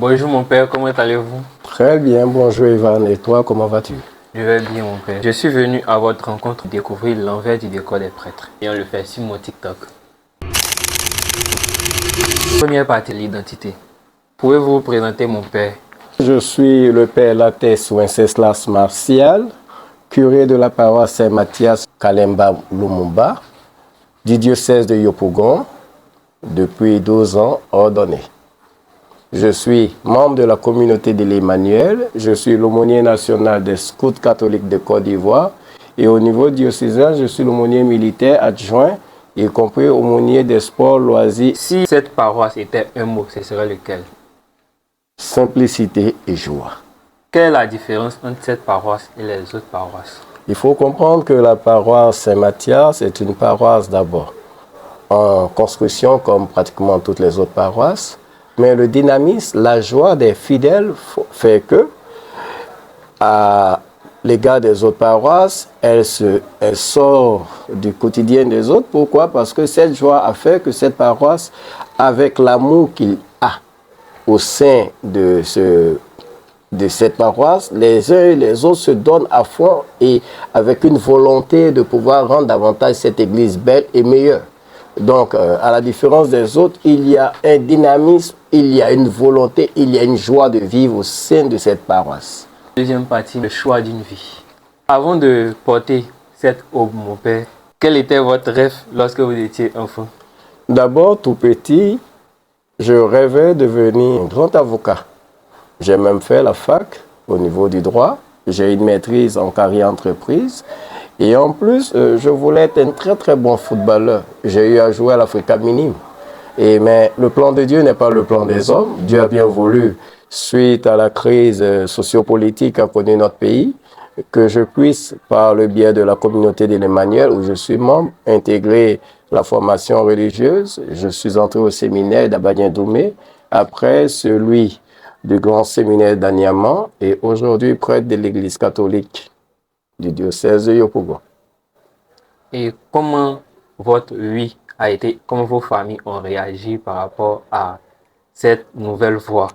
Bonjour mon père, comment allez-vous? Très bien, bonjour Ivan. Et toi, comment vas-tu? Je vais bien mon père. Je suis venu à votre rencontre découvrir l'envers du décor des prêtres. Et on le fait sur mon TikTok. Première partie, l'identité. Pouvez-vous vous présenter mon père? Je suis le père Lattès Wenceslas Martial, curé de la paroisse Saint-Mathias Kalemba Lumumba, du diocèse de Yopougon, depuis 12 ans ordonné. Je suis membre de la communauté de l'Emmanuel, je suis l'aumônier national des scouts catholiques de Côte d'Ivoire et au niveau diocésain, je suis l'aumônier militaire adjoint, y compris aumônier des sports, loisirs. Si cette paroisse était un mot, ce serait lequel? Simplicité et joie. Quelle est la différence entre cette paroisse et les autres paroisses? Il faut comprendre que la paroisse Saint-Mathias est une paroisse d'abord en construction comme pratiquement toutes les autres paroisses, mais le dynamisme, la joie des fidèles fait que, à l'égard des autres paroisses, elle sort du quotidien des autres. Pourquoi? Parce que cette joie a fait que cette paroisse, avec l'amour qu'il a au sein de cette paroisse, les uns et les autres se donnent à fond et avec une volonté de pouvoir rendre davantage cette église belle et meilleure. Donc, à la différence des autres, il y a un dynamisme, il y a une volonté, il y a une joie de vivre au sein de cette paroisse. Deuxième partie, le choix d'une vie. Avant de porter cette aube, mon père, quel était votre rêve lorsque vous étiez enfant? D'abord, tout petit, je rêvais de devenir un grand avocat. J'ai même fait la fac au niveau du droit. J'ai une maîtrise en carrière entreprise. Et en plus, je voulais être un très très bon footballeur. J'ai eu à jouer à l'Africa Minime. Mais le plan de Dieu n'est pas le plan des hommes. Dieu a bien voulu, suite à la crise sociopolitique qu'a connue notre pays, que je puisse, par le biais de la communauté de l'Emmanuel, où je suis membre, intégrer la formation religieuse. Je suis entré au séminaire d'Abadien-Doumé, après celui du grand séminaire d'Aniaman et aujourd'hui prêtre de l'église catholique du diocèse de Yopougon. Et comment votre vie a été, comment vos familles ont réagi par rapport à cette nouvelle voie?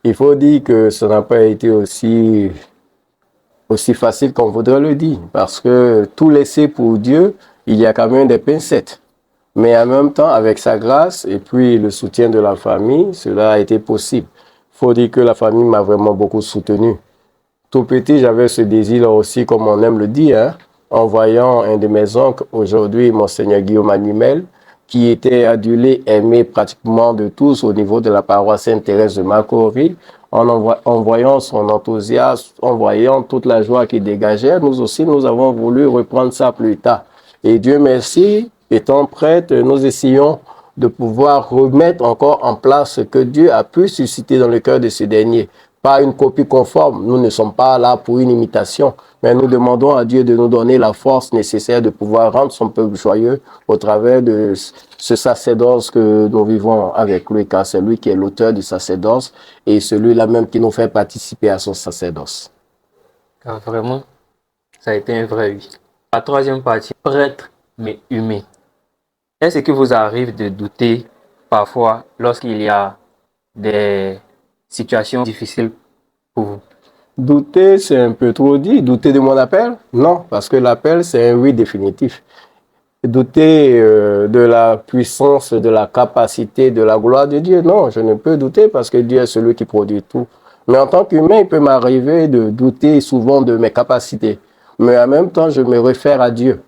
Il faut dire que ça n'a pas été aussi facile qu'on voudrait le dire, parce que tout laissé pour Dieu, il y a quand même des pincettes. Mais en même temps, avec sa grâce et puis le soutien de la famille, cela a été possible. Il faut dire que la famille m'a vraiment beaucoup soutenu. Tout petit, j'avais ce désir aussi, comme on aime le dire, en voyant un de mes oncles, aujourd'hui, Monseigneur Guillaume Animel, qui était adulé, aimé pratiquement de tous au niveau de la paroisse Sainte-Thérèse de Macorie, en voyant son enthousiasme, en voyant toute la joie qu'il dégageait, nous aussi, nous avons voulu reprendre ça plus tard. Et Dieu merci, étant prêtres, nous essayons de pouvoir remettre encore en place ce que Dieu a pu susciter dans le cœur de ce dernier. Pas une copie conforme, nous ne sommes pas là pour une imitation, mais nous demandons à Dieu de nous donner la force nécessaire de pouvoir rendre son peuple joyeux au travers de ce sacerdoce que nous vivons avec lui, car c'est lui qui est l'auteur du sacerdoce et celui-là même qui nous fait participer à son sacerdoce. Car vraiment, ça a été un vrai oui. La troisième partie, prêtre mais humain. Est-ce que vous arrive de douter parfois lorsqu'il y a des situations difficiles pour vous? Douter, c'est un peu trop dit. Douter de mon appel? Non, parce que l'appel, c'est un oui définitif. Douter de la puissance, de la capacité, de la gloire de Dieu? Non, je ne peux douter parce que Dieu est celui qui produit tout. Mais en tant qu'humain, il peut m'arriver de douter souvent de mes capacités. Mais en même temps, je me réfère à Dieu.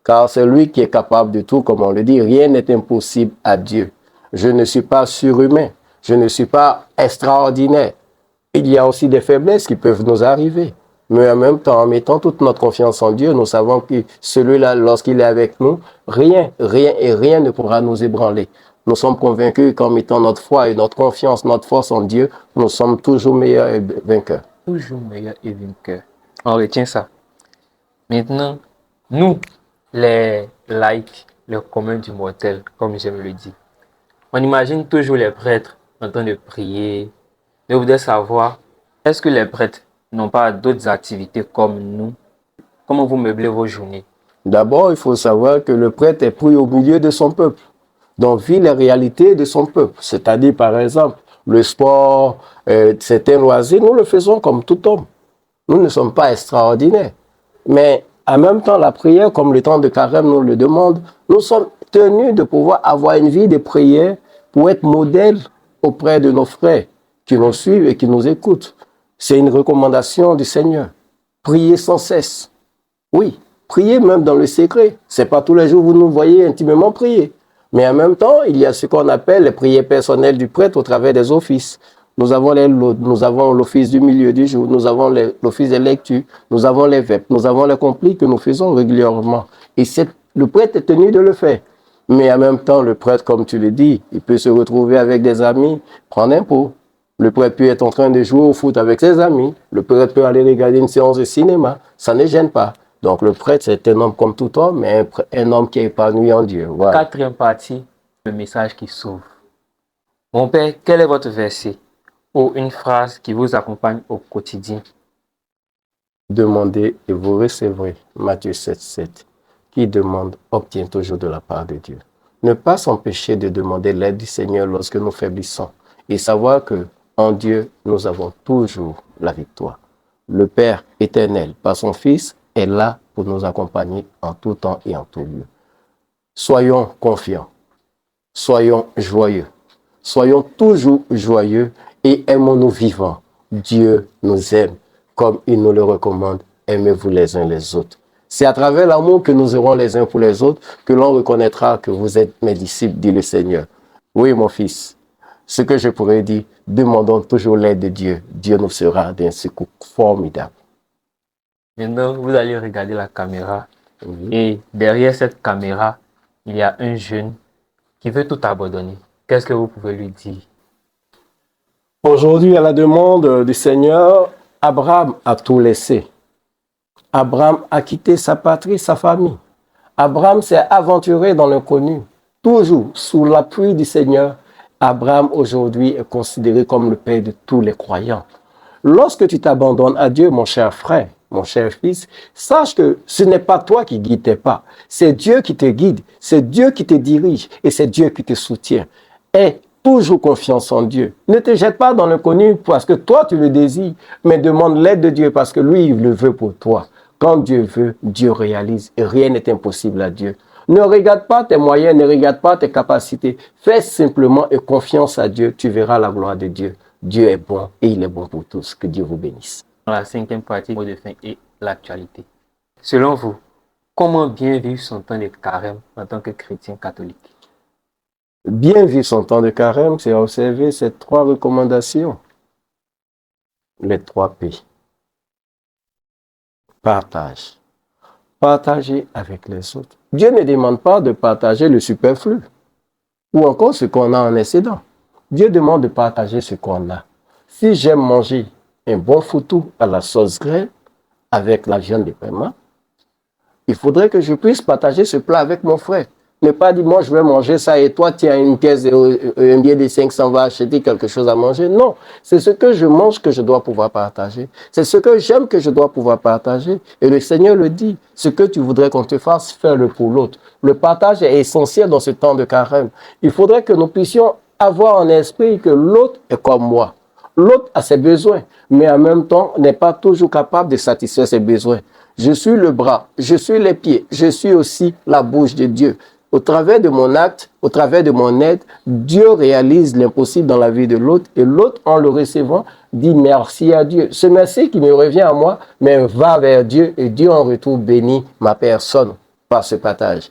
Car c'est lui qui est capable de tout, comme on le dit. Rien n'est impossible à Dieu. Je ne suis pas surhumain. Je ne suis pas extraordinaire. Il y a aussi des faiblesses qui peuvent nous arriver. Mais en même temps, en mettant toute notre confiance en Dieu, nous savons que celui-là, lorsqu'il est avec nous, rien ne pourra nous ébranler. Nous sommes convaincus qu'en mettant notre foi et notre confiance, notre force en Dieu, nous sommes toujours meilleurs et vainqueurs. Toujours meilleurs et vainqueurs. On retient ça. Maintenant, nous, les laïcs, les communs du mortel, comme j'aime le dire, on imagine toujours les prêtres en train de prier. Je voudrais savoir, est-ce que les prêtres n'ont pas d'autres activités comme nous? Comment vous meublez vos journées? D'abord, il faut savoir que le prêtre est pris au milieu de son peuple, donc vit les réalités de son peuple. C'est-à-dire, par exemple, le sport, certains loisirs, nous le faisons comme tout homme. Nous ne sommes pas extraordinaires. Mais en même temps, la prière, comme le temps de carême nous le demande, nous sommes tenus de pouvoir avoir une vie de prière pour être modèle auprès de nos frères qui nous suivent et qui nous écoutent. C'est une recommandation du Seigneur. Priez sans cesse. Oui, priez même dans le secret. C'est pas tous les jours que vous nous voyez intimement prier. Mais en même temps, il y a ce qu'on appelle les prières personnelles du prêtre au travers des offices. Nous avons l'office du milieu du jour, nous avons l'office des lectures, nous avons les vêpres, nous avons les complis que nous faisons régulièrement. Et le prêtre est tenu de le faire. Mais en même temps, le prêtre, comme tu le dis, il peut se retrouver avec des amis, prendre un pot. Le prêtre peut être en train de jouer au foot avec ses amis. Le prêtre peut aller regarder une séance de cinéma. Ça ne gêne pas. Donc le prêtre, c'est un homme comme tout homme, mais un homme qui est épanoui en Dieu. Voilà. Quatrième partie, le message qui sauve. Mon père, quel est votre verset ou une phrase qui vous accompagne au quotidien? Demandez et vous recevrez. Matthieu 7, 7. Qui demande obtient toujours de la part de Dieu. Ne pas s'empêcher de demander l'aide du Seigneur lorsque nous faiblissons et savoir que en Dieu, nous avons toujours la victoire. Le Père éternel, par son Fils, est là pour nous accompagner en tout temps et en tout lieu. Soyons confiants, soyons joyeux, soyons toujours joyeux et aimons-nous vivants. Dieu nous aime comme il nous le recommande. Aimez-vous les uns les autres. C'est à travers l'amour que nous aurons les uns pour les autres que l'on reconnaîtra que vous êtes mes disciples, dit le Seigneur. Oui, mon fils, ce que je pourrais dire, demandons toujours l'aide de Dieu. Dieu nous sera d'un secours formidable. Maintenant, vous allez regarder la caméra. Et derrière cette caméra, il y a un jeune qui veut tout abandonner. Qu'est-ce que vous pouvez lui dire? Aujourd'hui, à la demande du Seigneur, Abraham a tout laissé. Abraham a quitté sa patrie, sa famille. Abraham s'est aventuré dans l'inconnu. Toujours sous l'appui du Seigneur, Abraham aujourd'hui est considéré comme le père de tous les croyants. Lorsque tu t'abandonnes à Dieu, mon cher frère, mon cher fils, sache que ce n'est pas toi qui guides tes pas. C'est Dieu qui te guide, c'est Dieu qui te dirige et c'est Dieu qui te soutient. Aie toujours confiance en Dieu. Ne te jette pas dans l'inconnu parce que toi tu le désires, mais demande l'aide de Dieu parce que lui, il le veut pour toi. Quand Dieu veut, Dieu réalise et rien n'est impossible à Dieu. Ne regarde pas tes moyens, ne regarde pas tes capacités. Fais simplement et confiance à Dieu, tu verras la gloire de Dieu. Dieu est bon et il est bon pour tous. Que Dieu vous bénisse. Dans la cinquième partie, mot de fin et l'actualité. Selon vous, comment bien vivre son temps de carême en tant que chrétien catholique? Bien vivre son temps de carême, c'est observer ces 3 recommandations. Les 3 P. Partage. Partager avec les autres. Dieu ne demande pas de partager le superflu ou encore ce qu'on a en excédent. Dieu demande de partager ce qu'on a. Si j'aime manger un bon foutou à la sauce graine avec la viande de paiement, il faudrait que je puisse partager ce plat avec mon frère. Ne pas dire, moi je vais manger ça et toi tiens une caisse, un billet de 500 va acheter quelque chose à manger. Non, c'est ce que je mange que je dois pouvoir partager. C'est ce que j'aime que je dois pouvoir partager. Et le Seigneur le dit, ce que tu voudrais qu'on te fasse, fais-le pour l'autre. Le partage est essentiel dans ce temps de carême. Il faudrait que nous puissions avoir en esprit que l'autre est comme moi. L'autre a ses besoins, mais en même temps n'est pas toujours capable de satisfaire ses besoins. Je suis le bras, je suis les pieds, je suis aussi la bouche de Dieu. Au travers de mon acte, au travers de mon aide, Dieu réalise l'impossible dans la vie de l'autre et l'autre, en le recevant, dit merci à Dieu. Ce merci qui me revient à moi, mais va vers Dieu et Dieu en retour bénit ma personne par ce partage.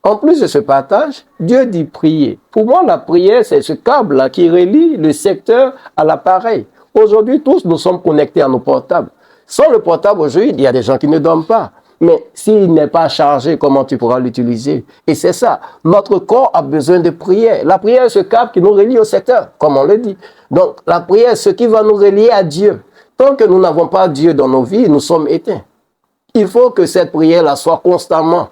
En plus de ce partage, Dieu dit prier. Pour moi, la prière, c'est ce câble-là qui relie le secteur à l'appareil. Aujourd'hui, tous nous sommes connectés à nos portables. Sans le portable, aujourd'hui, il y a des gens qui ne dorment pas. Mais s'il n'est pas chargé, comment tu pourras l'utiliser? Et c'est ça. Notre corps a besoin de prière. La prière est ce câble qui nous relie au secteur, comme on le dit. Donc, la prière est ce qui va nous relier à Dieu. Tant que nous n'avons pas Dieu dans nos vies, nous sommes éteints. Il faut que cette prière-là soit constamment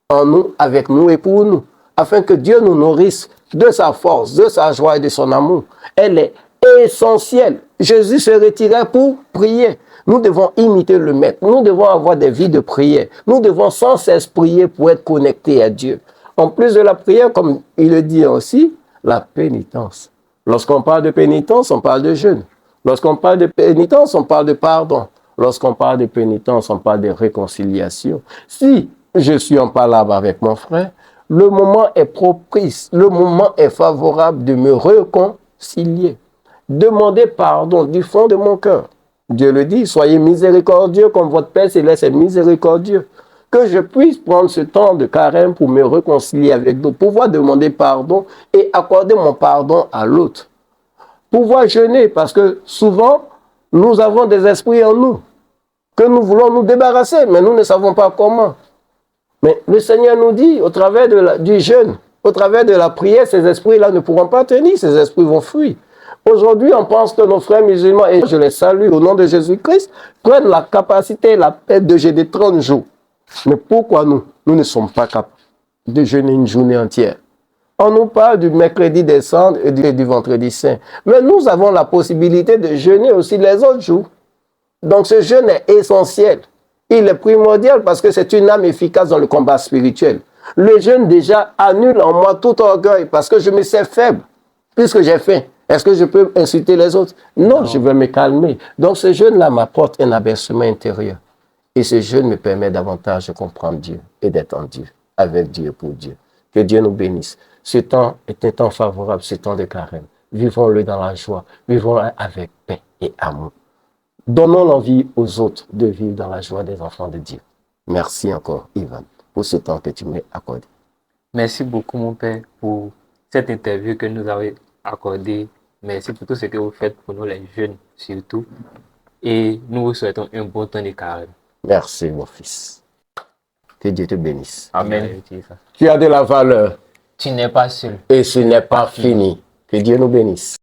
en nous, avec nous et pour nous, afin que Dieu nous nourrisse de sa force, de sa joie et de son amour. Elle est essentielle. Jésus se retirait pour prier. Nous devons imiter le Maître. Nous devons avoir des vies de prière. Nous devons sans cesse prier pour être connectés à Dieu. En plus de la prière, comme il le dit aussi, la pénitence. Lorsqu'on parle de pénitence, on parle de jeûne. Lorsqu'on parle de pénitence, on parle de pardon. Lorsqu'on parle de pénitence, on parle de réconciliation. Si je suis en palabre avec mon frère, le moment est propice, le moment est favorable de me réconcilier. Demander pardon du fond de mon cœur. Dieu le dit, soyez miséricordieux comme votre Père Céleste est miséricordieux. Que je puisse prendre ce temps de carême pour me réconcilier avec d'autres, pouvoir demander pardon et accorder mon pardon à l'autre. Pouvoir jeûner, parce que souvent, nous avons des esprits en nous que nous voulons nous débarrasser, mais nous ne savons pas comment. Mais le Seigneur nous dit, au travers du jeûne, au travers de la prière, ces esprits-là ne pourront pas tenir, ces esprits vont fuir. Aujourd'hui, on pense que nos frères musulmans, et je les salue au nom de Jésus-Christ, prennent la capacité et la paix de jeûner 30 jours. Mais pourquoi nous ne sommes pas capables de jeûner une journée entière? On nous parle du mercredi des cendres et du vendredi saint. Mais nous avons la possibilité de jeûner aussi les autres jours. Donc ce jeûne est essentiel. Il est primordial parce que c'est une âme efficace dans le combat spirituel. Le jeûne déjà annule en moi tout orgueil parce que je me sais faible. Puisque j'ai faim, est-ce que je peux insulter les autres? Non, je vais me calmer. Donc ce jeûne-là m'apporte un abaissement intérieur. Et ce jeûne me permet davantage de comprendre Dieu et d'être en Dieu, avec Dieu pour Dieu. Que Dieu nous bénisse. Ce temps est un temps favorable, ce temps de carême. Vivons-le dans la joie, vivons-le avec paix et amour. Donnons l'envie aux autres de vivre dans la joie des enfants de Dieu. Merci encore, Ivan, pour ce temps que tu m'as accordé. Merci beaucoup, mon Père, pour cette interview que nous avez accordée. Merci pour tout ce que vous faites pour nous, les jeunes, surtout. Et nous vous souhaitons un bon temps de carême. Merci, mon fils. Que Dieu te bénisse. Amen. Tu as de la valeur. Tu n'es pas seul. Et ce n'est pas fini. Que Dieu nous bénisse.